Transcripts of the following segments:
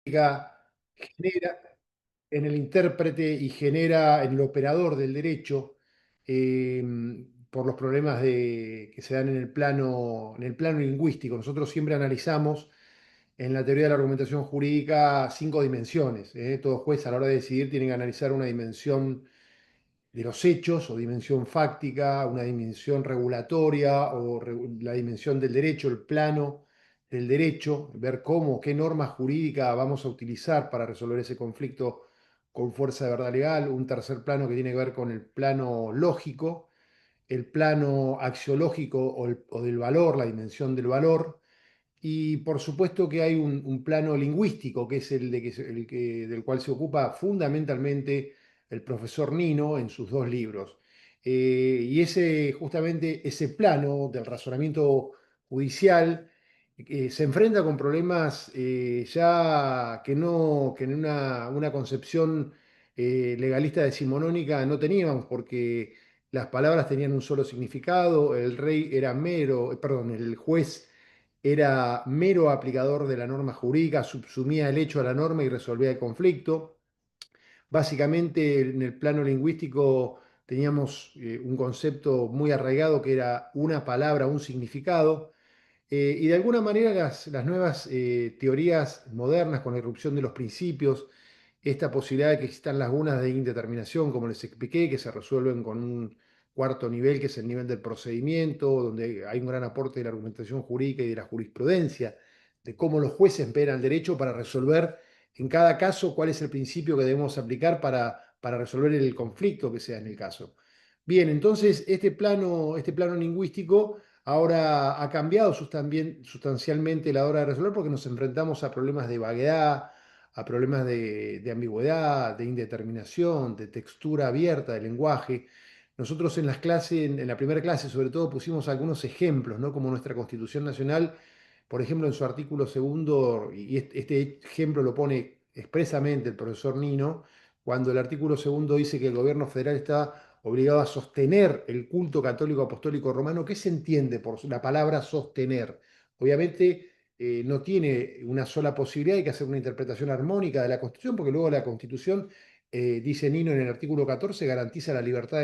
genera en el intérprete y genera en el operador del derecho eh, por los problemas que se dan en el plano lingüístico. Nosotros siempre analizamos en la teoría de la argumentación jurídica 5 dimensiones. Todo juez a la hora de decidir tiene que analizar una dimensión de los hechos o dimensión fáctica, una dimensión regulatoria o la dimensión del derecho, el plano del derecho, ver cómo, qué norma jurídica vamos a utilizar para resolver ese conflicto con fuerza de verdad legal, un tercer plano que tiene que ver con el plano lógico, el plano axiológico o del valor, la dimensión del valor, y por supuesto que hay un plano lingüístico, que es del cual se ocupa fundamentalmente el profesor Nino en sus 2 libros. Y justamente ese plano del razonamiento judicial se enfrenta con problemas ya que en una concepción legalista decimonónica no teníamos, porque las palabras tenían un solo significado, el rey era mero, perdón, el juez era mero aplicador de la norma jurídica, subsumía el hecho a la norma y resolvía el conflicto. Básicamente, en el plano lingüístico teníamos un concepto muy arraigado que era una palabra, un significado, y de alguna manera las nuevas teorías modernas con la irrupción de los principios, esta posibilidad de que existan lagunas de indeterminación, como les expliqué, que se resuelven con un cuarto nivel, que es el nivel del procedimiento, donde hay un gran aporte de la argumentación jurídica y de la jurisprudencia, de cómo los jueces ven al derecho para resolver en cada caso cuál es el principio que debemos aplicar para resolver el conflicto que sea en el caso. Bien, entonces este plano lingüístico ahora ha cambiado sustancialmente la hora de resolver porque nos enfrentamos a problemas de vaguedad, a problemas de ambigüedad, de indeterminación, de textura abierta del lenguaje. Nosotros en las clases, en la primera clase sobre todo, pusimos algunos ejemplos, ¿no? Como nuestra Constitución Nacional, por ejemplo, en su artículo segundo, y este ejemplo lo pone expresamente el profesor Nino, cuando el artículo segundo dice que el gobierno federal está obligado a sostener el culto católico apostólico romano. ¿Qué se entiende por la palabra sostener? Obviamente no tiene una sola posibilidad, hay que hacer una interpretación armónica de la Constitución, porque luego la Constitución, dice Nino en el artículo 14, garantiza la libertad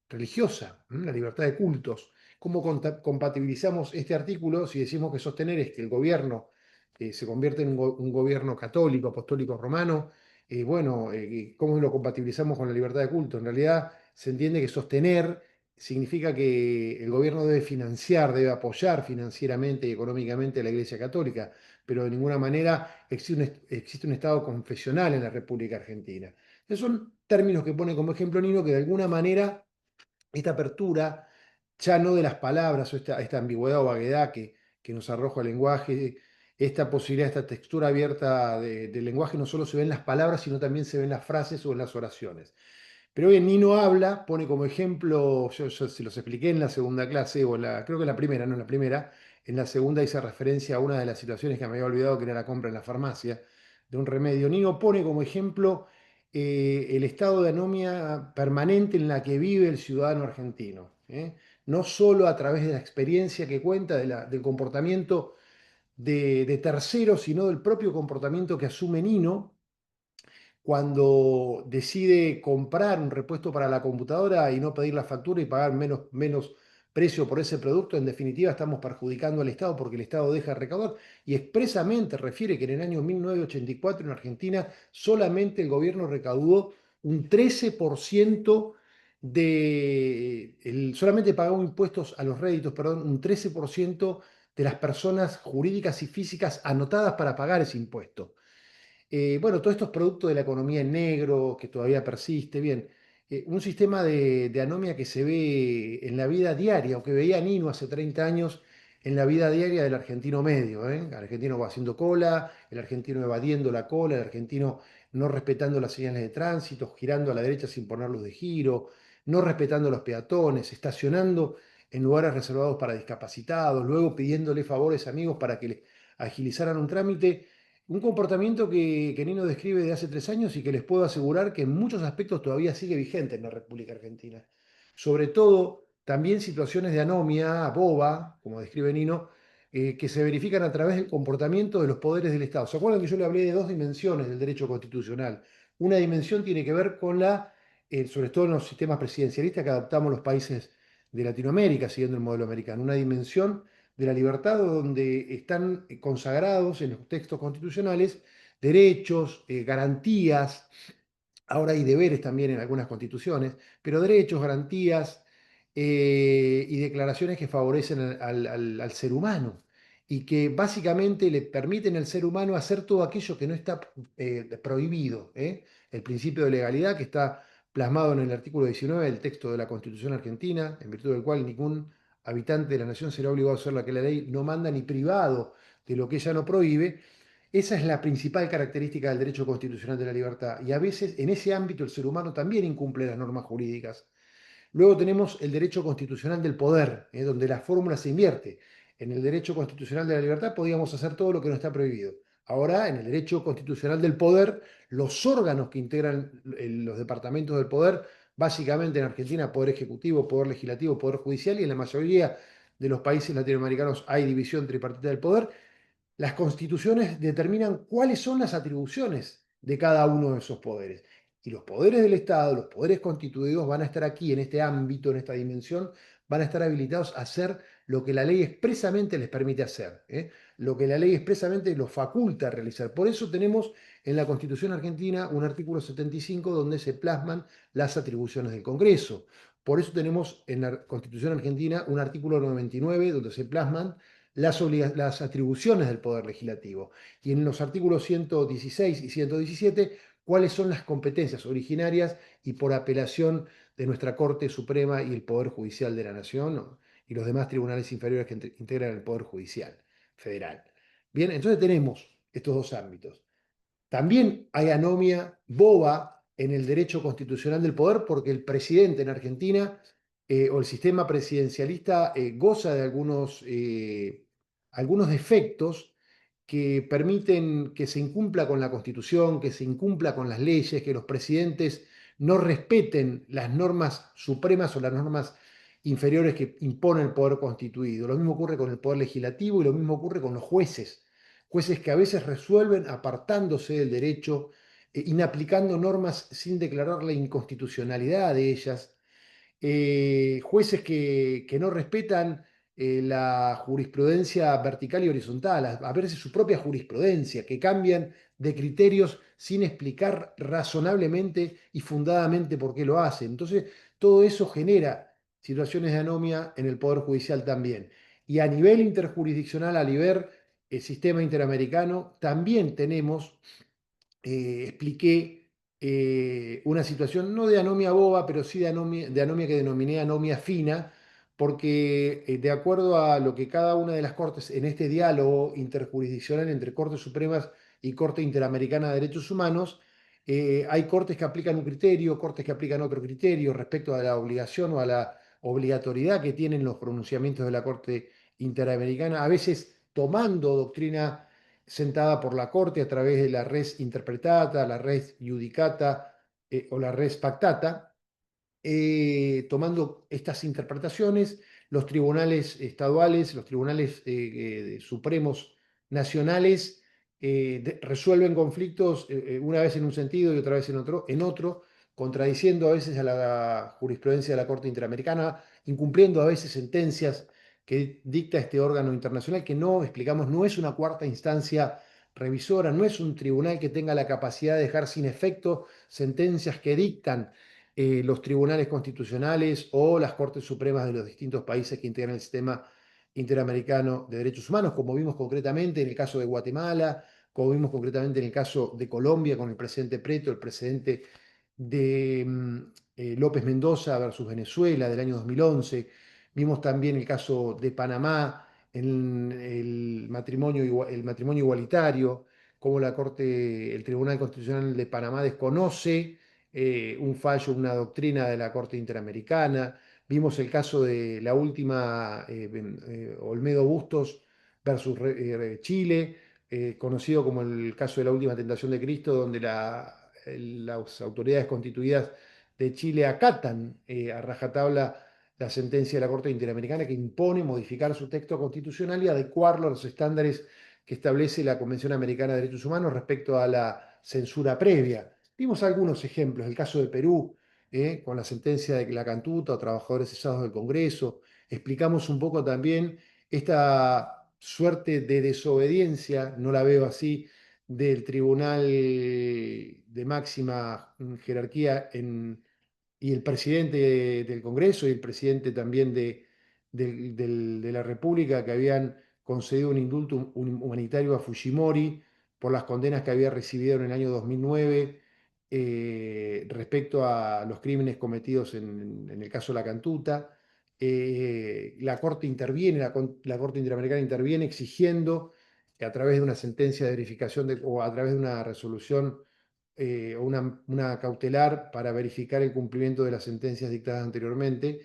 religiosa, la libertad de cultos. ¿Cómo compatibilizamos este artículo si decimos que sostener es que el gobierno se convierte en un gobierno católico, apostólico romano? Bueno, ¿cómo lo compatibilizamos con la libertad de culto? En realidad se entiende que sostener significa que el gobierno debe financiar, debe apoyar financieramente y económicamente a la Iglesia Católica, pero de ninguna manera existe un Estado confesional en la República Argentina. Esos son términos que pone como ejemplo Nino, que de alguna manera esta apertura, ya no de las palabras o esta ambigüedad o vaguedad que nos arroja el lenguaje, esta posibilidad, esta textura abierta del lenguaje no solo se ve en las palabras, sino también se ve en las frases o en las oraciones. Pero hoy en Nino habla, pone como ejemplo, yo se los expliqué en la segunda clase, creo que en la primera, no en la primera, en la segunda hice referencia a una de las situaciones que me había olvidado, que era la compra en la farmacia de un remedio. Nino pone como ejemplo el estado de anomia permanente en la que vive el ciudadano argentino, ¿eh? No solo a través de la experiencia que cuenta del comportamiento de terceros, sino del propio comportamiento que asume Nino cuando decide comprar un repuesto para la computadora y no pedir la factura y pagar menos precio por ese producto. En definitiva, estamos perjudicando al Estado porque el Estado deja de recaudar, y expresamente refiere que en el año 1984 en Argentina solamente el gobierno recaudó un 13% solamente pagó impuestos a los réditos, perdón, un 13% de las personas jurídicas y físicas anotadas para pagar ese impuesto. Bueno, todo esto es producto de la economía en negro, que todavía persiste. Bien, un sistema de anomia que se ve en la vida diaria, o que veía Nino hace 30 años en la vida diaria del argentino medio, ¿eh? El argentino va haciendo cola, el argentino evadiendo la cola, el argentino no respetando las señales de tránsito, girando a la derecha sin poner luz de giro, no respetando a los peatones, estacionando en lugares reservados para discapacitados, luego pidiéndole favores a amigos para que le agilizaran un trámite. Un comportamiento que Nino describe de hace 3 años y que les puedo asegurar que en muchos aspectos todavía sigue vigente en la República Argentina. Sobre todo, también situaciones de anomia boba, como describe Nino, que se verifican a través del comportamiento de los poderes del Estado. ¿Se acuerdan que yo le hablé de dos dimensiones del derecho constitucional? Una dimensión tiene que ver con sobre todo en los sistemas presidencialistas que adoptamos los países de Latinoamérica, siguiendo el modelo americano, una dimensión de la libertad donde están consagrados en los textos constitucionales derechos, garantías. Ahora hay deberes también en algunas constituciones, pero derechos, garantías y declaraciones que favorecen al ser humano y que básicamente le permiten al ser humano hacer todo aquello que no está prohibido. El principio de legalidad que está plasmado en el artículo 19 del texto de la Constitución Argentina, en virtud del cual ningún habitante de la nación será obligado a hacer lo que la ley no manda ni privado de lo que ella no prohíbe. Esa es la principal característica del derecho constitucional de la libertad. Y a veces en ese ámbito el ser humano también incumple las normas jurídicas. Luego tenemos el derecho constitucional del poder, donde la fórmula se invierte. En el derecho constitucional de la libertad podíamos hacer todo lo que no está prohibido. Ahora, en el derecho constitucional del poder, los órganos que integran los departamentos del poder, básicamente en Argentina, poder ejecutivo, poder legislativo, poder judicial, y en la mayoría de los países latinoamericanos hay división tripartita del poder, las constituciones determinan cuáles son las atribuciones de cada uno de esos poderes. Y los poderes del Estado, los poderes constituidos van a estar aquí, en este ámbito, en esta dimensión, van a estar habilitados a hacer lo que la ley expresamente les permite hacer, lo que la ley expresamente los faculta a realizar. Por eso tenemos en la Constitución argentina un artículo 75 donde se plasman las atribuciones del Congreso. Por eso tenemos en la Constitución argentina un artículo 99 donde se plasman las atribuciones del Poder Legislativo. Y en los artículos 116 y 117, cuáles son las competencias originarias y por apelación de nuestra Corte Suprema y el Poder Judicial de la Nación, ¿no? Y los demás tribunales inferiores que integran el Poder Judicial Federal. Bien, entonces tenemos estos dos ámbitos. También hay anomia boba en el derecho constitucional del poder porque el presidente en Argentina o el sistema presidencialista goza de algunos defectos que permiten que se incumpla con la Constitución, que se incumpla con las leyes, que los presidentes no respeten las normas supremas o las normas inferiores que impone el poder constituido. Lo mismo ocurre con el poder legislativo y lo mismo ocurre con los jueces. Jueces que a veces resuelven apartándose del derecho, inaplicando normas sin declarar la inconstitucionalidad de ellas, jueces que no respetan la jurisprudencia vertical y horizontal, a veces su propia jurisprudencia, que cambian de criterios sin explicar razonablemente y fundadamente por qué lo hacen. Entonces, todo eso genera situaciones de anomia en el Poder Judicial también. Y a nivel interjurisdiccional, a nivel sistema interamericano, también tenemos expliqué una situación no de anomia boba, pero sí de anomia que denominé anomia fina, porque de acuerdo a lo que cada una de las cortes en este diálogo interjurisdiccional entre Cortes Supremas y Corte Interamericana de Derechos Humanos, hay cortes que aplican un criterio, cortes que aplican otro criterio respecto a la obligación o a la obligatoriedad que tienen los pronunciamientos de la Corte Interamericana, a veces tomando doctrina sentada por la Corte a través de la res interpretata, la res judicata o la res pactata, tomando estas interpretaciones, los tribunales estaduales, los tribunales supremos nacionales resuelven conflictos una vez en un sentido y otra vez en otro, contradiciendo a veces a la jurisprudencia de la Corte Interamericana, incumpliendo a veces sentencias que dicta este órgano internacional, que no, explicamos, no es una cuarta instancia revisora, no es un tribunal que tenga la capacidad de dejar sin efecto sentencias que dictan los tribunales constitucionales o las Cortes Supremas de los distintos países que integran el sistema interamericano de derechos humanos, como vimos concretamente en el caso de Guatemala, como vimos concretamente en el caso de Colombia con el presidente Preto, el presidente de López Mendoza versus Venezuela del año 2011. Vimos también el caso de Panamá en el matrimonio igualitario, cómo el Tribunal Constitucional de Panamá desconoce un fallo, una doctrina de la Corte Interamericana. Vimos el caso de la última Olmedo Bustos versus Chile, conocido como el caso de la última tentación de Cristo, donde las autoridades constituidas de Chile acatan a rajatabla la sentencia de la Corte Interamericana que impone modificar su texto constitucional y adecuarlo a los estándares que establece la Convención Americana de Derechos Humanos respecto a la censura previa. Vimos algunos ejemplos, el caso de Perú, con la sentencia de la Cantuta o trabajadores cesados del Congreso. Explicamos un poco también esta suerte de desobediencia, no la veo así, del Tribunal de máxima jerarquía y el presidente del Congreso y el presidente también de la República que habían concedido un indulto humanitario a Fujimori por las condenas que había recibido en el año 2009 respecto a los crímenes cometidos en el caso de la Cantuta. La Corte interviene, la Corte Interamericana interviene exigiendo que a través de una sentencia de verificación o a través de una resolución o una cautelar para verificar el cumplimiento de las sentencias dictadas anteriormente,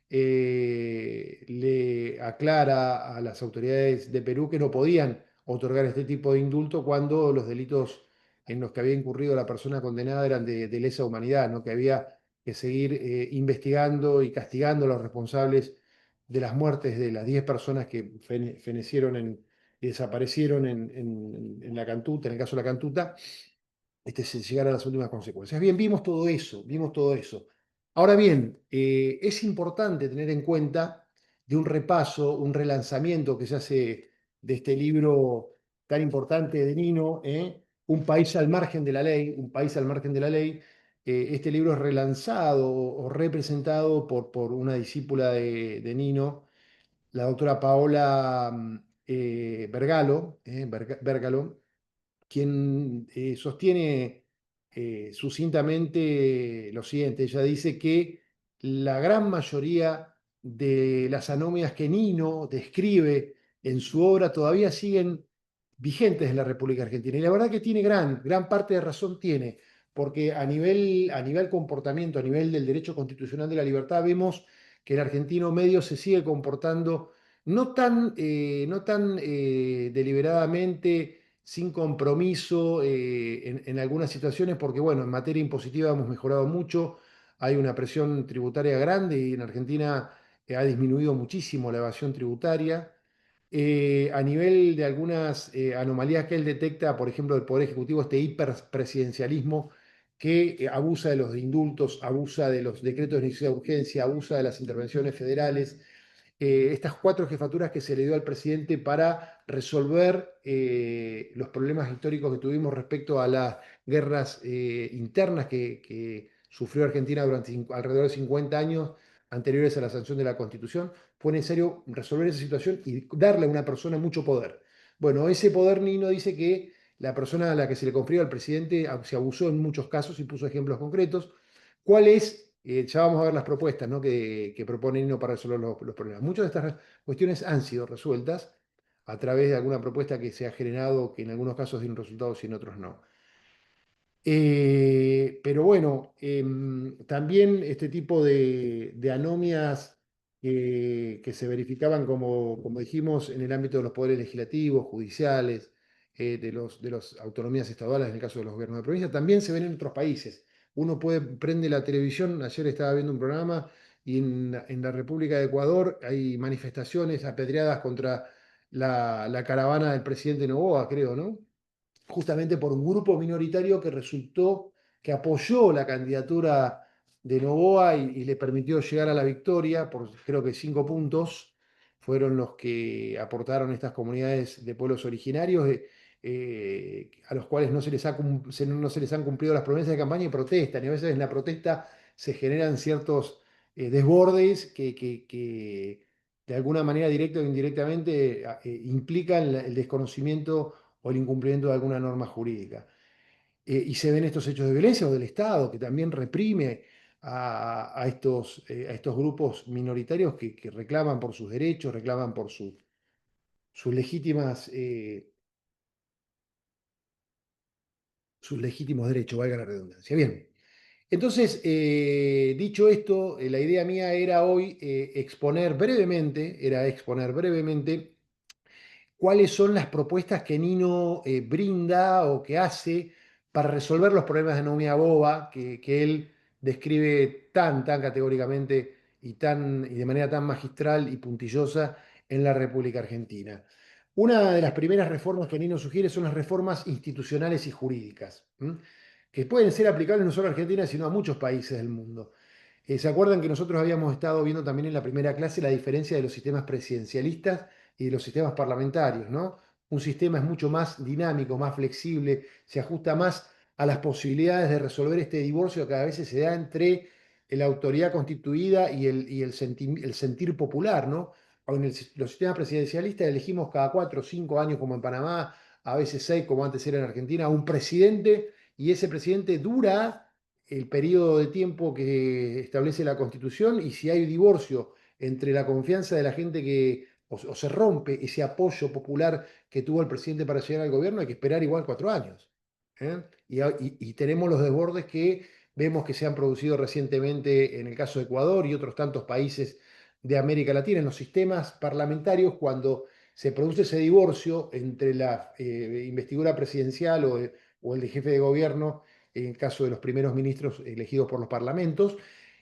le aclara a las autoridades de Perú que no podían otorgar este tipo de indulto cuando los delitos en los que había incurrido la persona condenada eran de lesa humanidad, ¿no? Que había que seguir investigando y castigando a los responsables de las muertes de las 10 personas que fenecieron y desaparecieron en la Cantuta, en el caso de la Cantuta, se llegar a las últimas consecuencias. Bien, vimos todo eso, vimos todo eso. Ahora bien, es importante tener en cuenta de un repaso, un relanzamiento que se hace de este libro tan importante de Nino, Un país al margen de la ley, un país al margen de la ley. Este libro es relanzado o representado por una discípula de Nino, la doctora Paola Bergalo, Bergalo, quien sostiene sucintamente lo siguiente. Ella dice que la gran mayoría de las anomias que Nino describe en su obra todavía siguen vigentes en la República Argentina. Y la verdad que tiene gran parte de razón tiene, porque a nivel comportamiento, a nivel del derecho constitucional de la libertad, vemos que el argentino medio se sigue comportando no tan deliberadamente, sin compromiso en algunas situaciones, porque bueno, en materia impositiva hemos mejorado mucho, hay una presión tributaria grande y en Argentina ha disminuido muchísimo la evasión tributaria. A nivel de algunas anomalías que él detecta, por ejemplo, del Poder Ejecutivo, este hiperpresidencialismo que abusa de los indultos, abusa de los decretos de necesidad de urgencia, abusa de las intervenciones federales, estas 4 jefaturas que se le dio al presidente para resolver los problemas históricos que tuvimos respecto a las guerras internas que sufrió Argentina durante alrededor de 50 años anteriores a la sanción de la Constitución. Fue necesario resolver esa situación y darle a una persona mucho poder. Bueno, ese poder Nino dice que la persona a la que se le confirió al presidente se abusó en muchos casos y puso ejemplos concretos. ¿Cuál es? Ya vamos a ver las propuestas, ¿no? que propone Nino para resolver los problemas. Muchas de estas cuestiones han sido resueltas a través de alguna propuesta que se ha generado, que en algunos casos dio un resultado y en otros no. Pero bueno, también este tipo de anomias que se verificaban, como dijimos, en el ámbito de los poderes legislativos, judiciales, de las autonomías estaduales, en el caso de los gobiernos de provincia, también se ven en otros países. Uno prende la televisión, ayer estaba viendo un programa y en la República de Ecuador hay manifestaciones apedreadas contra la caravana del presidente Noboa, creo, ¿no? Justamente por un grupo minoritario que resultó que apoyó la candidatura de Noboa y le permitió llegar a la victoria por creo que 5 puntos fueron los que aportaron estas comunidades de pueblos originarios, a los cuales no se les han cumplido las promesas de campaña y protestan. Y a veces en la protesta se generan ciertos desbordes que de alguna manera directa o indirectamente implican el desconocimiento o el incumplimiento de alguna norma jurídica. Y se ven estos hechos de violencia o del Estado, que también reprime a estos grupos minoritarios que reclaman por sus derechos, reclaman por sus legítimas, sus legítimos derechos, valga la redundancia. Bien, entonces, dicho esto, la idea mía era hoy exponer brevemente cuáles son las propuestas que Nino brinda o que hace para resolver los problemas de Economía Boba que él describe tan categóricamente y de manera tan magistral y puntillosa en la República Argentina. Una de las primeras reformas que Nino sugiere son las reformas institucionales y jurídicas, que pueden ser aplicables no solo a Argentina, sino a muchos países del mundo. ¿Se acuerdan que nosotros habíamos estado viendo también en la primera clase la diferencia de los sistemas presidencialistas y de los sistemas parlamentarios, ¿no? Un sistema es mucho más dinámico, más flexible, se ajusta más a las posibilidades de resolver este divorcio que a veces se da entre la autoridad constituida y el sentir popular, ¿no? Los sistemas presidencialistas elegimos cada 4 o 5 años, como en Panamá, a veces 6, como antes era en Argentina, un presidente, y ese presidente dura el periodo de tiempo que establece la Constitución, y si hay divorcio entre la confianza de la gente o se rompe ese apoyo popular que tuvo el presidente para llegar al gobierno, hay que esperar igual 4 años. ¿Eh? Y tenemos los desbordes que vemos que se han producido recientemente en el caso de Ecuador y otros tantos países de América Latina, en los sistemas parlamentarios, cuando se produce ese divorcio entre la investidura presidencial o el de jefe de gobierno, en el caso de los primeros ministros elegidos por los parlamentos,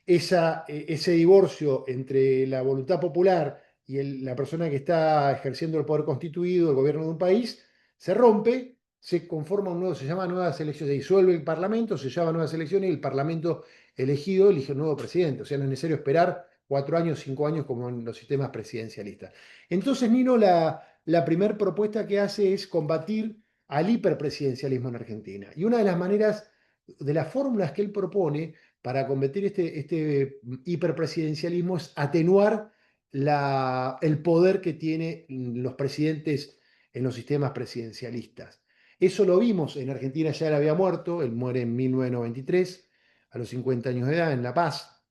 ese divorcio entre la voluntad popular y la persona que está ejerciendo el poder constituido, el gobierno de un país, se rompe, se conforma un nuevo, se llama nuevas elecciones, se disuelve el parlamento, se llama nuevas elecciones y el parlamento elegido elige un nuevo presidente. O sea, no es necesario esperar 4 años, 5 años como en los sistemas presidencialistas. Entonces, Nino, la primera propuesta que hace es combatir al hiperpresidencialismo en Argentina. Y una de las maneras, de las fórmulas que él propone para combatir este hiperpresidencialismo es atenuar el poder que tienen los presidentes en los sistemas presidencialistas. Eso lo vimos en Argentina, ya él había muerto, él muere en 1993, a los 50 años de edad, en La Paz.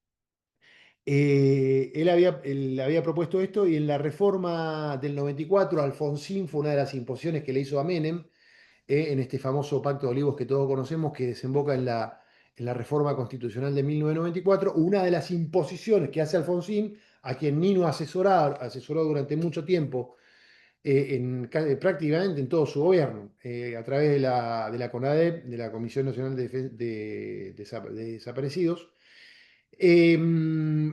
Él había propuesto esto, y en la reforma del 94, Alfonsín fue una de las imposiciones que le hizo a Menem, en este famoso Pacto de Olivos que todos conocemos, que desemboca en la reforma constitucional de 1994. Una de las imposiciones que hace Alfonsín, a quien Nino asesoró durante mucho tiempo, prácticamente en todo su gobierno, a través de la CONADEP, de la Comisión Nacional de Desaparecidos,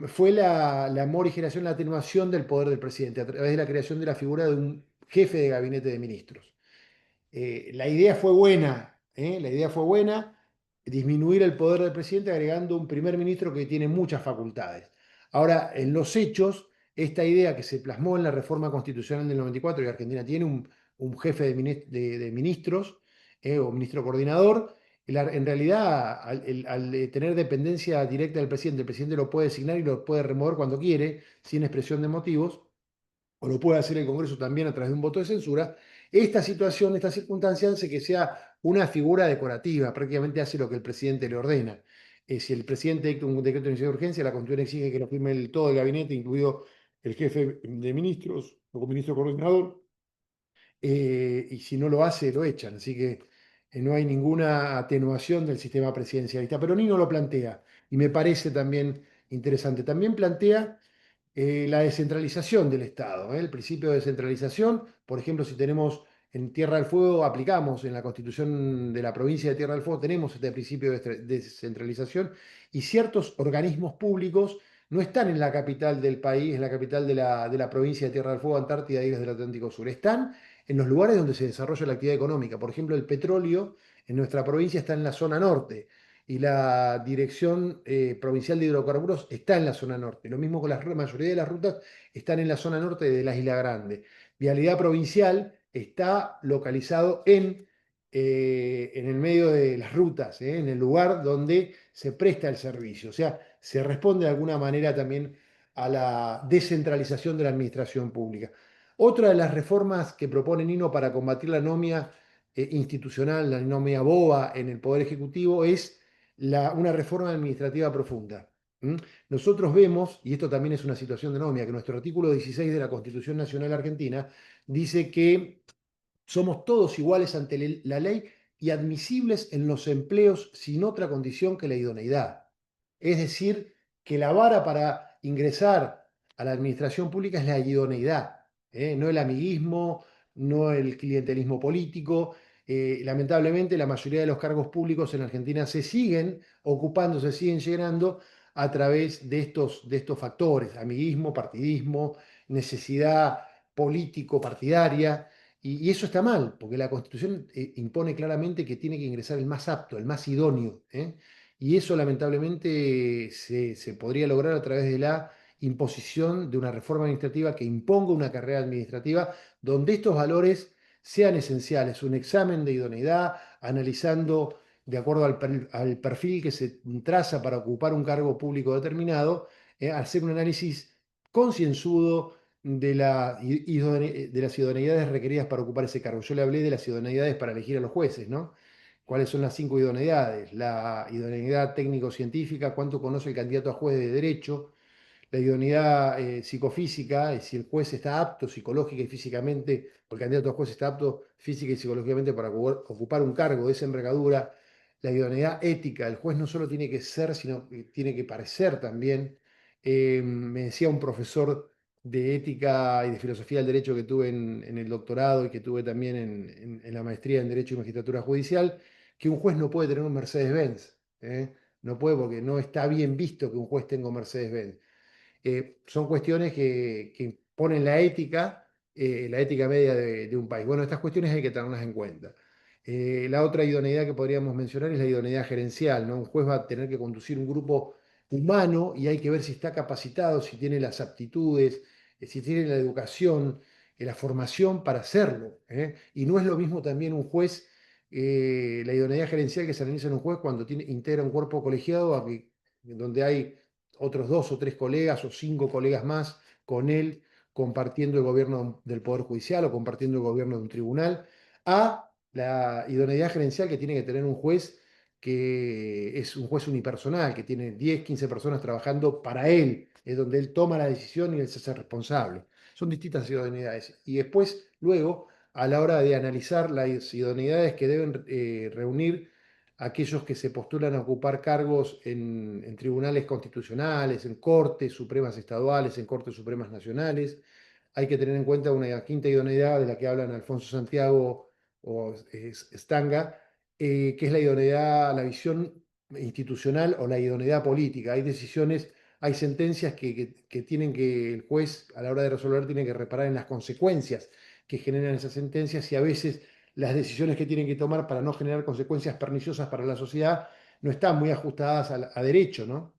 fue la morigeración, la atenuación del poder del presidente a través de la creación de la figura de un jefe de gabinete de ministros. La idea fue buena, la idea fue buena, disminuir el poder del presidente agregando un primer ministro que tiene muchas facultades. Ahora, en los hechos, esta idea que se plasmó en la reforma constitucional del 94, que Argentina tiene un jefe de ministros, o ministro coordinador, en realidad, al tener dependencia directa del presidente, el presidente lo puede designar y lo puede remover cuando quiere, sin expresión de motivos, o lo puede hacer el Congreso también a través de un voto de censura. Esta situación, esta circunstancia hace que sea una figura decorativa, prácticamente hace lo que el presidente le ordena. Si el presidente dicta un decreto de necesidad de urgencia, la Constitución exige que lo firme todo el gabinete, incluido el jefe de ministros o ministro coordinador, y si no lo hace, lo echan. Así que no hay ninguna atenuación del sistema presidencialista. Pero Nino lo plantea, y me parece también interesante. También plantea la descentralización del Estado, el principio de descentralización. Por ejemplo, si tenemos en Tierra del Fuego, aplicamos en la Constitución de la provincia de Tierra del Fuego, tenemos este principio de descentralización, y ciertos organismos públicos no están en la capital del país, en la capital de la provincia de Tierra del Fuego, Antártida, Islas del Atlántico Sur. Están en los lugares donde se desarrolla la actividad económica. Por ejemplo, el petróleo en nuestra provincia está en la zona norte, y la Dirección Provincial de Hidrocarburos está en la zona norte. Lo mismo con la mayoría de las rutas están en la zona norte de la Isla Grande. Vialidad Provincial está localizado en el medio de las rutas, en el lugar donde se presta el servicio. O sea, se responde de alguna manera también a la descentralización de la administración pública. Otra de las reformas que propone Nino para combatir la anomia institucional, la anomia boba en el Poder Ejecutivo, es una reforma administrativa profunda. ¿Mm? Nosotros vemos, y esto también es una situación de anomia, que nuestro artículo 16 de la Constitución Nacional Argentina dice que somos todos iguales ante la ley y admisibles en los empleos sin otra condición que la idoneidad. Es decir, que la vara para ingresar a la administración pública es la idoneidad, no el amiguismo, no el clientelismo político. Lamentablemente, la mayoría de los cargos públicos en Argentina se siguen ocupando, se siguen llenando a través de estos factores, amiguismo, partidismo, necesidad político-partidaria. Y eso está mal, porque la Constitución impone claramente que tiene que ingresar el más apto, el más idóneo, ¿eh? Y eso lamentablemente se podría lograr a través de la imposición de una reforma administrativa que imponga una carrera administrativa donde estos valores sean esenciales, un examen de idoneidad, analizando de acuerdo al perfil que se traza para ocupar un cargo público determinado, hacer un análisis concienzudo de las idoneidades requeridas para ocupar ese cargo. Yo le hablé de las idoneidades para elegir a los jueces, ¿no? ¿Cuáles son las 5 idoneidades? La idoneidad técnico-científica, cuánto conoce el candidato a juez de derecho, la idoneidad psicofísica, es si el juez está apto psicológica y físicamente, o el candidato a juez está apto física y psicológicamente para ocupar un cargo de esa envergadura, la idoneidad ética, el juez no solo tiene que ser, sino que tiene que parecer también. Me decía un profesor de ética y de filosofía del derecho que tuve en el doctorado y que tuve también en la maestría en Derecho y Magistratura Judicial, que un juez no puede tener un Mercedes-Benz. No puede porque no está bien visto que un juez tenga un Mercedes-Benz. Son cuestiones que ponen la ética media de un país. Bueno, estas cuestiones hay que tenerlas en cuenta. La otra idoneidad que podríamos mencionar es la idoneidad gerencial, ¿no? Un juez va a tener que conducir un grupo humano y hay que ver si está capacitado, si tiene las aptitudes, si tiene la educación, la formación para hacerlo, ¿eh? Y no es lo mismo también un juez, la idoneidad gerencial que se analiza en un juez cuando integra un cuerpo colegiado donde hay otros 2 o 3 colegas o 5 colegas más con él compartiendo el gobierno del Poder Judicial o compartiendo el gobierno de un tribunal, a la idoneidad gerencial que tiene que tener un juez que es un juez unipersonal, que tiene 10 15 personas trabajando para él, es donde él toma la decisión y él se hace responsable. Son distintas idoneidades. Y después, luego, a la hora de analizar las idoneidades que deben reunir aquellos que se postulan a ocupar cargos en tribunales constitucionales, en cortes supremas estaduales, en cortes supremas nacionales. Hay que tener en cuenta una quinta idoneidad de la que hablan Alfonso Santiago o Stanga, que es la idoneidad, la visión institucional o la idoneidad política. Hay decisiones, hay sentencias que tienen que el juez a la hora de resolver tiene que reparar en las consecuencias que generan esas sentencias y a veces las decisiones que tienen que tomar para no generar consecuencias perniciosas para la sociedad no están muy ajustadas a derecho, ¿no?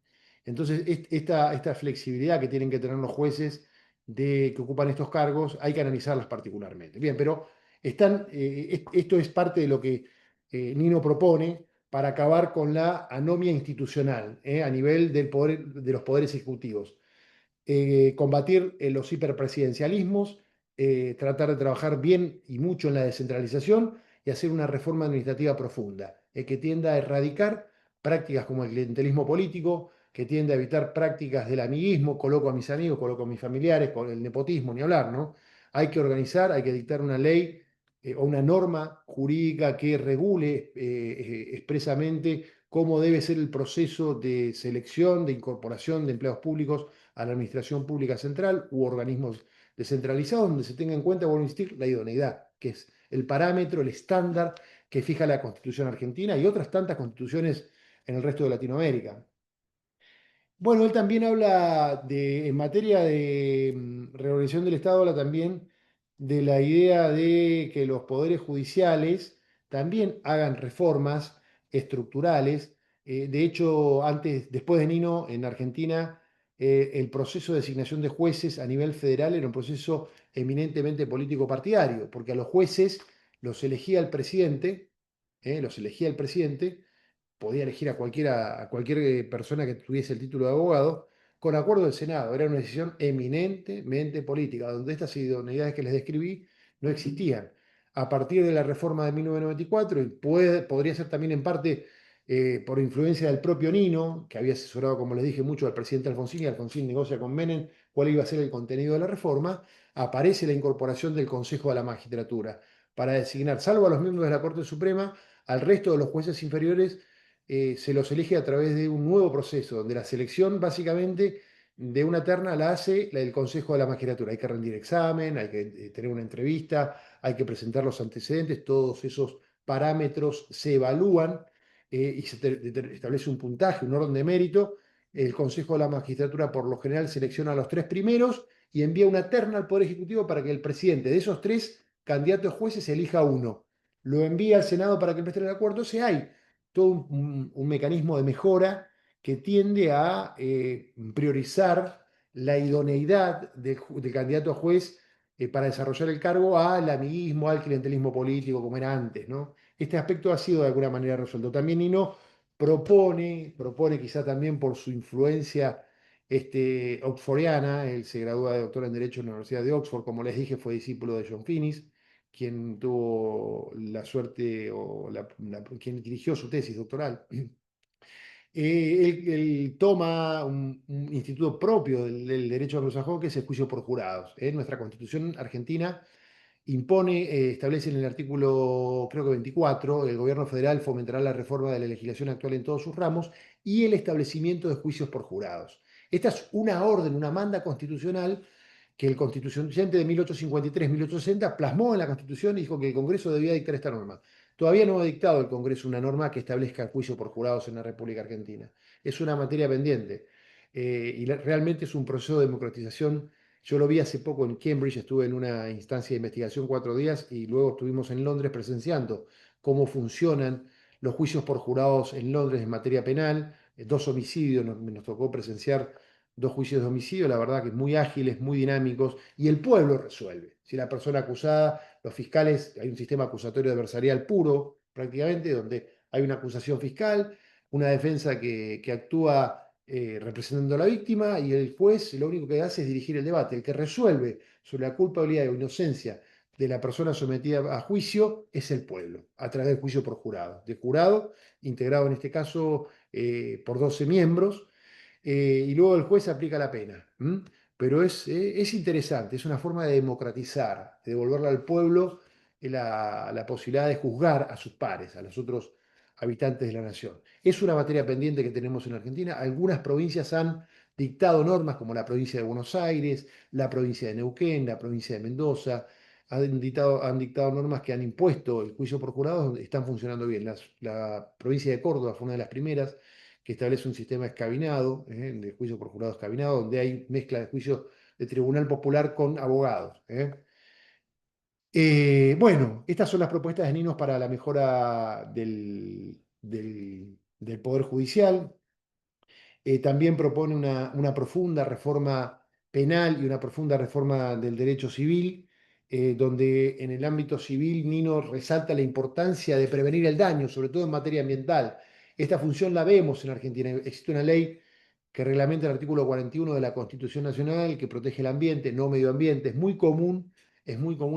Entonces, esta flexibilidad que tienen que tener los jueces que ocupan estos cargos, hay que analizarlas particularmente. Bien, pero esto es parte de lo que Nino propone para acabar con la anomia institucional a nivel de los poderes ejecutivos. Combatir los hiperpresidencialismos, tratar de trabajar bien y mucho en la descentralización y hacer una reforma administrativa profunda, que tienda a erradicar prácticas como el clientelismo político, que tienda a evitar prácticas del amiguismo, coloco a mis amigos, coloco a mis familiares, con el nepotismo, ni hablar, ¿no? Hay que organizar, hay que dictar una ley o una norma jurídica que regule expresamente cómo debe ser el proceso de selección, de incorporación de empleados públicos a la Administración Pública Central u organismos descentralizados donde se tenga en cuenta, vuelvo a insistir, la idoneidad, que es el parámetro, el estándar que fija la Constitución argentina y otras tantas constituciones en el resto de Latinoamérica. Bueno, él también habla en materia de reorganización del Estado, habla también de la idea de que los poderes judiciales también hagan reformas estructurales. De hecho, después de Nino, en Argentina, el proceso de designación de jueces a nivel federal era un proceso eminentemente político partidario, porque a los jueces los elegía el presidente, podía elegir a cualquier persona que tuviese el título de abogado, con acuerdo del Senado. Era una decisión eminentemente política, donde estas idoneidades que les describí no existían. A partir de la reforma de 1994, podría ser también en parte por influencia del propio Nino, que había asesorado, como les dije, mucho al presidente Alfonsín, y Alfonsín negocia con Menem cuál iba a ser el contenido de la reforma, aparece la incorporación del Consejo de la Magistratura para designar, salvo a los miembros de la Corte Suprema, al resto de los jueces inferiores se los elige a través de un nuevo proceso, donde la selección básicamente de una terna la hace el Consejo de la Magistratura. Hay que rendir examen, hay que tener una entrevista, hay que presentar los antecedentes, todos esos parámetros se evalúan y se establece un puntaje, un orden de mérito, el Consejo de la Magistratura por lo general selecciona a los tres primeros y envía una terna al Poder Ejecutivo para que el presidente de esos tres candidatos jueces elija uno. Lo envía al Senado para que el presidente de acuerdo. O sea, hay todo un mecanismo de mejora que tiende a priorizar la idoneidad del candidato a juez para desarrollar el cargo al amiguismo, al clientelismo político, como era antes, ¿no? Este aspecto ha sido de alguna manera resuelto. También Nino propone quizá también por su influencia oxfordiana. Él se gradúa de doctor en Derecho en la Universidad de Oxford, como les dije, fue discípulo de John Finnis, quien tuvo la suerte o quien dirigió su tesis doctoral. Él toma un instituto propio del derecho anglosajón, que es el juicio por jurados. Nuestra Constitución argentina impone, establece en el artículo, creo que 24, el gobierno federal fomentará la reforma de la legislación actual en todos sus ramos y el establecimiento de juicios por jurados. Esta es una orden, una manda constitucional que el constituyente de 1853-1860 plasmó en la Constitución y dijo que el Congreso debía dictar esta norma. Todavía no ha dictado el Congreso una norma que establezca el juicio por jurados en la República Argentina. Es una materia pendiente y realmente es un proceso de democratización. Yo lo vi hace poco en Cambridge, estuve en una instancia de investigación 4 días y luego estuvimos en Londres presenciando cómo funcionan los juicios por jurados en Londres en materia penal. 2 homicidios, nos tocó presenciar 2 juicios de homicidio, la verdad que muy ágiles, muy dinámicos, y el pueblo resuelve. Si la persona acusada, los fiscales, hay un sistema acusatorio adversarial puro, prácticamente, donde hay una acusación fiscal, una defensa que actúa representando a la víctima, y el juez lo único que hace es dirigir el debate. El que resuelve sobre la culpabilidad o inocencia de la persona sometida a juicio es el pueblo, a través del juicio por jurado. De jurado, integrado en este caso por 12 miembros, y luego el juez aplica la pena. Pero es interesante, es una forma de democratizar, de devolverle al pueblo la posibilidad de juzgar a sus pares, a los otros habitantes de la nación. Es una materia pendiente que tenemos en Argentina. Algunas provincias han dictado normas, como la provincia de Buenos Aires, la provincia de Neuquén, la provincia de Mendoza. Han dictado normas que han impuesto el juicio por jurados, donde están funcionando bien. La provincia de Córdoba fue una de las primeras que establece un sistema escabinado, de juicio por jurado escabinado, donde hay mezcla de juicio de tribunal popular con abogados. Bueno, estas son las propuestas de Ninos para la mejora del Poder Judicial. También propone una profunda reforma penal y una profunda reforma del derecho civil, donde en el ámbito civil Nino resalta la importancia de prevenir el daño, sobre todo en materia ambiental. Esta función la vemos en Argentina. Existe una ley que reglamenta el artículo 41 de la Constitución Nacional, que protege el ambiente, no medio ambiente. Es muy común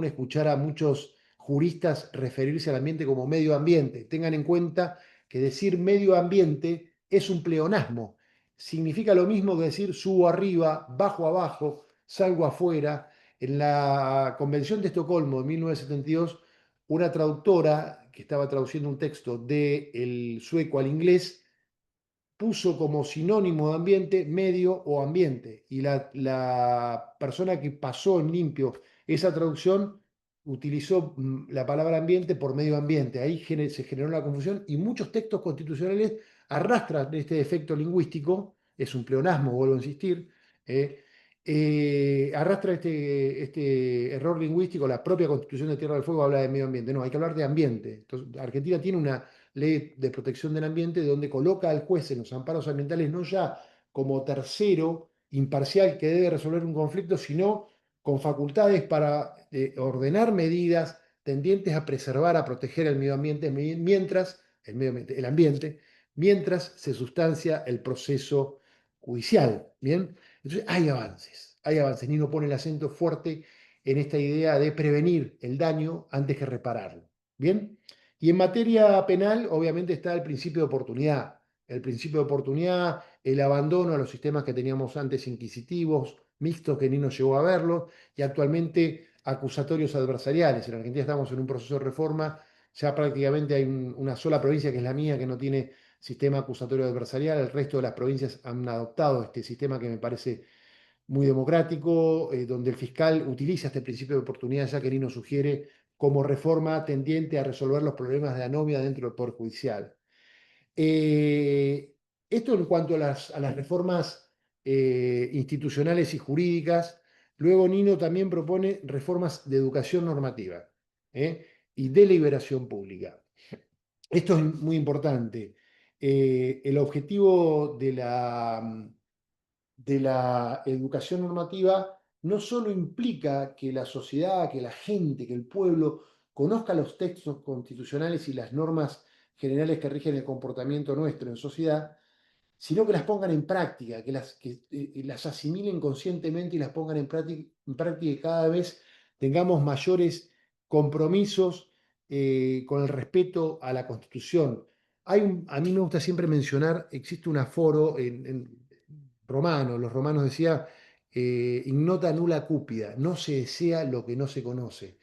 escuchar a muchos juristas referirse al ambiente como medio ambiente. Tengan en cuenta que decir medio ambiente es un pleonasmo. Significa lo mismo que decir subo arriba, bajo abajo, salgo afuera. En la Convención de Estocolmo de 1972, una traductora que estaba traduciendo un texto del sueco al inglés puso como sinónimo de ambiente medio o ambiente. Y la persona que pasó en limpio esa traducción utilizó la palabra ambiente por medio ambiente. Ahí se generó la confusión y muchos textos constitucionales arrastran este defecto lingüístico. Es un pleonasmo, vuelvo a insistir. eh, Arrastra este error lingüístico. La propia Constitución de Tierra del Fuego habla de medio ambiente. No, hay que hablar de ambiente. Entonces, Argentina tiene una ley de protección del ambiente, donde coloca al juez en los amparos ambientales no ya como tercero imparcial que debe resolver un conflicto, sino con facultades para ordenar medidas tendientes a preservar, a proteger el medio ambiente, el ambiente, mientras se sustancia el proceso judicial. Bien, entonces hay avances. Nino pone el acento fuerte en esta idea de prevenir el daño antes que repararlo. Bien. Y en materia penal, obviamente, está el principio de oportunidad. El principio de oportunidad, el abandono a los sistemas que teníamos antes inquisitivos, mixtos, que ni nos llegó a verlo, y actualmente acusatorios adversariales. En Argentina estamos en un proceso de reforma. Ya prácticamente hay una sola provincia, que es la mía, que no tiene sistema acusatorio adversarial. El resto de las provincias han adoptado este sistema, que me parece muy democrático, donde el fiscal utiliza este principio de oportunidad, ya que Nino sugiere, como reforma tendiente a resolver los problemas de anomia dentro del Poder Judicial. Eh, Esto en cuanto a las reformas institucionales y jurídicas. Luego Nino también propone reformas de educación normativa, ¿eh? Y de liberación pública. Esto es muy importante. El objetivo de la educación normativa no solo implica que la sociedad, que la gente, que el pueblo conozca los textos constitucionales y las normas generales que rigen el comportamiento nuestro en sociedad, sino que las pongan en práctica, que las asimilen conscientemente y las pongan en práctica y cada vez tengamos mayores compromisos con el respeto a la Constitución. A mí me gusta siempre mencionar, existe un aforo en romano, los romanos decían, ignota nulla cupida, no se desea lo que no se conoce.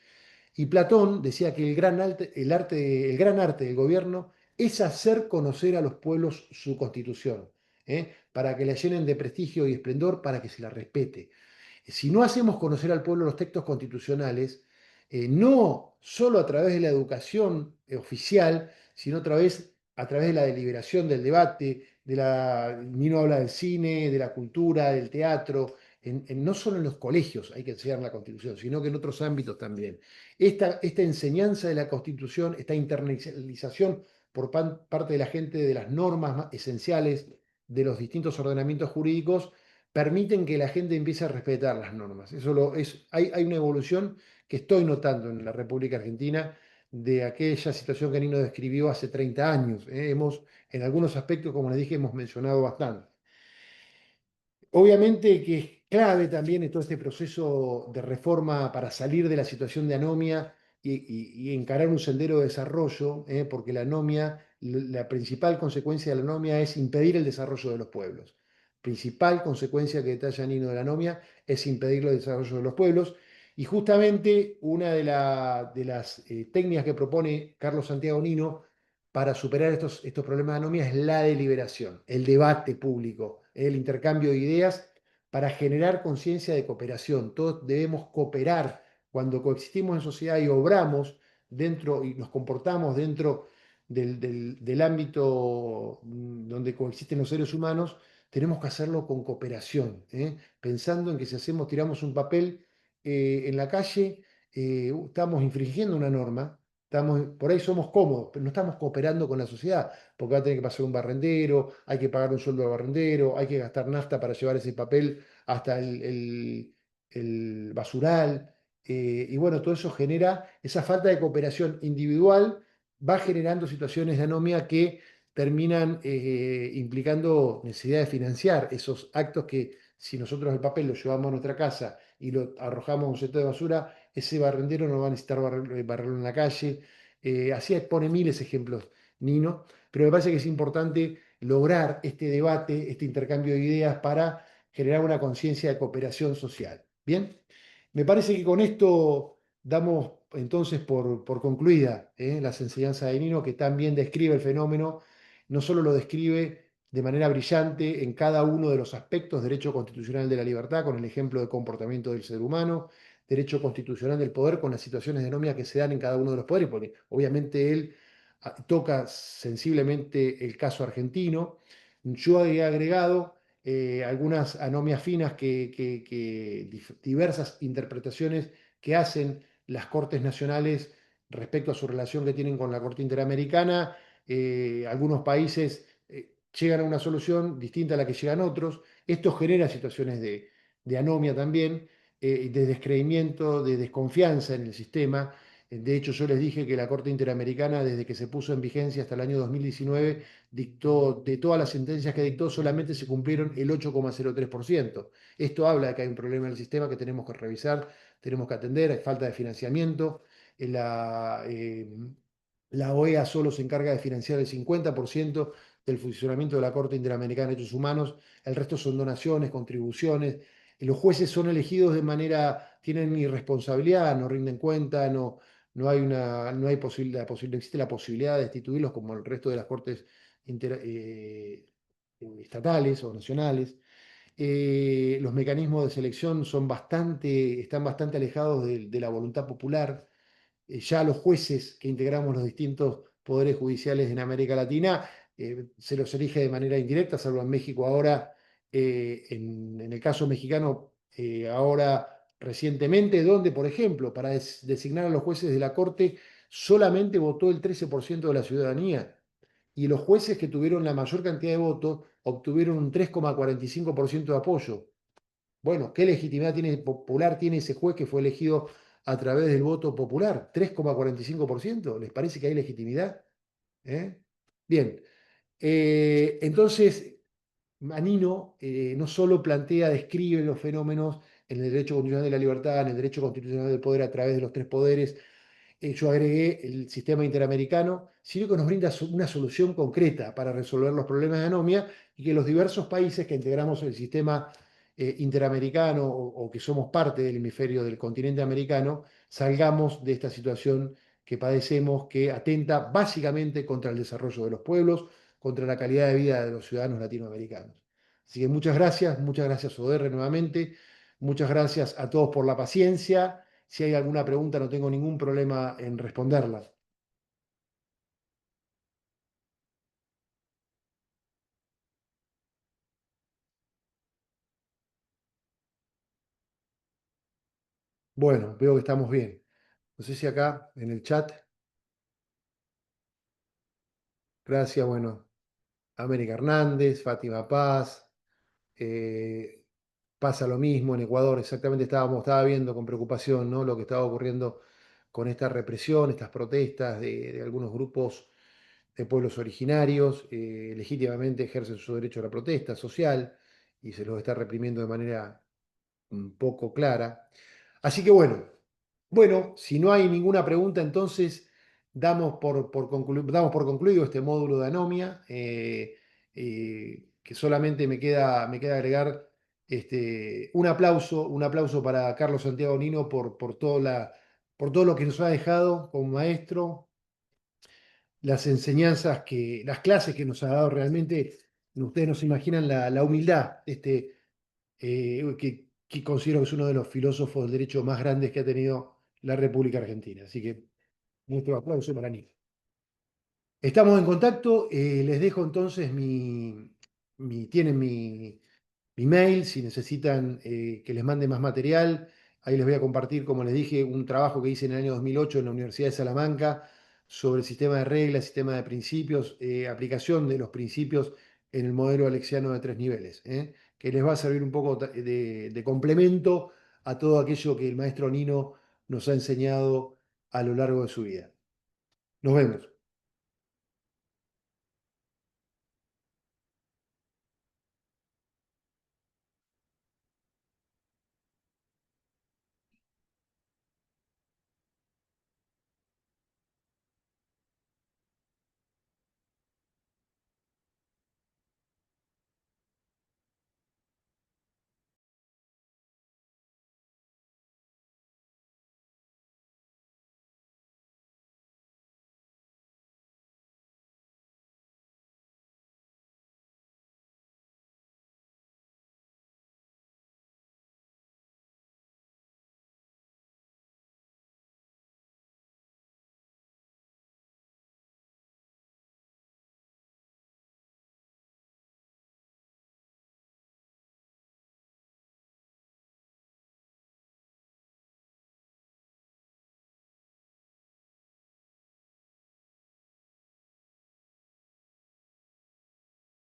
Y Platón decía que el gran arte del gobierno es hacer conocer a los pueblos su constitución, para que la llenen de prestigio y esplendor, para que se la respete. Si no hacemos conocer al pueblo los textos constitucionales, no solo a través de la educación oficial, sino a través de la deliberación, del debate, Nino habla del cine, de la cultura, del teatro, no solo en los colegios hay que enseñar la Constitución, sino que en otros ámbitos también. Esta enseñanza de la Constitución, esta internalización por parte de la gente de las normas más esenciales de los distintos ordenamientos jurídicos, permiten que la gente empiece a respetar las normas. Hay una evolución que estoy notando en la República Argentina de aquella situación que Nino describió hace 30 años. En algunos aspectos, como les dije, hemos mencionado bastante. Obviamente que es clave también en todo este proceso de reforma para salir de la situación de anomia y encarar un sendero de desarrollo, porque la anomia, la principal consecuencia de la anomia es impedir el desarrollo de los pueblos. Principal consecuencia que detalla Nino de la anomia es impedir el desarrollo de los pueblos. Y justamente una de las técnicas que propone Carlos Santiago Nino para superar estos problemas de anomia es la deliberación, el debate público, el intercambio de ideas para generar conciencia de cooperación. Todos debemos cooperar cuando coexistimos en sociedad y obramos dentro y nos comportamos dentro del ámbito donde coexisten los seres humanos. Tenemos que hacerlo con cooperación, pensando en que si tiramos un papel en la calle, estamos infringiendo una norma. Por ahí somos cómodos, pero no estamos cooperando con la sociedad, porque va a tener que pasar un barrendero, hay que pagar un sueldo al barrendero, hay que gastar nafta para llevar ese papel hasta el basural. Y bueno, todo eso genera esa falta de cooperación individual, va generando situaciones de anomia que terminan implicando necesidad de financiar esos actos que si nosotros el papel lo llevamos a nuestra casa y lo arrojamos a un cesto de basura, ese barrendero no va a necesitar barrerlo en la calle. Así pone miles de ejemplos, Nino, pero me parece que es importante lograr este debate, este intercambio de ideas para generar una conciencia de cooperación social. Bien, me parece que con esto damos entonces por concluida las enseñanzas de Nino, que tan bien describe el fenómeno, no solo lo describe de manera brillante en cada uno de los aspectos, derecho constitucional de la libertad, con el ejemplo de comportamiento del ser humano, derecho constitucional del poder, con las situaciones de anomia que se dan en cada uno de los poderes, porque obviamente él toca sensiblemente el caso argentino. Yo he agregado algunas anomias finas diversas interpretaciones que hacen las Cortes Nacionales respecto a su relación que tienen con la Corte Interamericana. Algunos países llegan a una solución distinta a la que llegan otros. Esto genera situaciones de anomia también, de descreimiento, de desconfianza en el sistema. De hecho, yo les dije que la Corte Interamericana, desde que se puso en vigencia hasta el año 2019, dictó, de todas las sentencias que dictó, solamente se cumplieron el 8,03%. Esto habla de que hay un problema en el sistema que tenemos que revisar, tenemos que atender, hay falta de financiamiento. La OEA solo se encarga de financiar el 50% del funcionamiento de la Corte Interamericana de Derechos Humanos, el resto son donaciones, contribuciones. Los jueces son elegidos tienen irresponsabilidad, no rinden cuenta, no hay no existe la posibilidad de destituirlos como el resto de las cortes estatales o nacionales. Los mecanismos de selección están bastante alejados de la voluntad popular. Ya los jueces que integramos los distintos poderes judiciales en América Latina se los elige de manera indirecta, salvo en México ahora, en el caso mexicano, ahora recientemente, donde, por ejemplo, para designar a los jueces de la Corte, solamente votó el 13% de la ciudadanía. Y los jueces que tuvieron la mayor cantidad de votos obtuvieron un 3,45% de apoyo. Bueno, ¿qué legitimidad tiene, popular tiene ese juez que fue elegido a través del voto popular? 3,45%. ¿Les parece que hay legitimidad? ¿Eh? Bien, entonces Manino no solo plantea, describe los fenómenos en el derecho constitucional de la libertad, en el derecho constitucional del poder a través de los tres poderes, yo agregué el sistema interamericano, sino que nos brinda una solución concreta para resolver los problemas de anomia y que los diversos países que integramos el sistema interamericano o que somos parte del hemisferio del continente americano, salgamos de esta situación que padecemos, que atenta básicamente contra el desarrollo de los pueblos, contra la calidad de vida de los ciudadanos latinoamericanos. Así que muchas gracias ODR nuevamente, muchas gracias a todos por la paciencia. Si hay alguna pregunta, no tengo ningún problema en responderla. Bueno, veo que estamos bien. No sé si acá en el chat, gracias, bueno, América Hernández, Fátima Paz, eh, pasa lo mismo en Ecuador, exactamente estaba viendo con preocupación, ¿no? Lo que estaba ocurriendo con esta represión, estas protestas de algunos grupos de pueblos originarios, legítimamente ejercen su derecho a la protesta social y se los está reprimiendo de manera un poco clara. Así que bueno, si no hay ninguna pregunta, entonces damos por concluido este módulo de anomia, que solamente me queda agregar un aplauso para Carlos Santiago Nino por todo lo que nos ha dejado como maestro, las enseñanzas las clases que nos ha dado realmente. Ustedes no se imaginan la humildad que considero que es uno de los filósofos del derecho más grandes que ha tenido la República Argentina. Así que nuestro aplauso para Nick. Estamos en contacto, les dejo entonces tienen mi mail, si necesitan que les mande más material, ahí les voy a compartir, como les dije, un trabajo que hice en el año 2008 en la Universidad de Salamanca sobre el sistema de reglas, sistema de principios, aplicación de los principios en el modelo alexiano de tres niveles, que les va a servir un poco de complemento a todo aquello que el maestro Nino nos ha enseñado a lo largo de su vida. Nos vemos.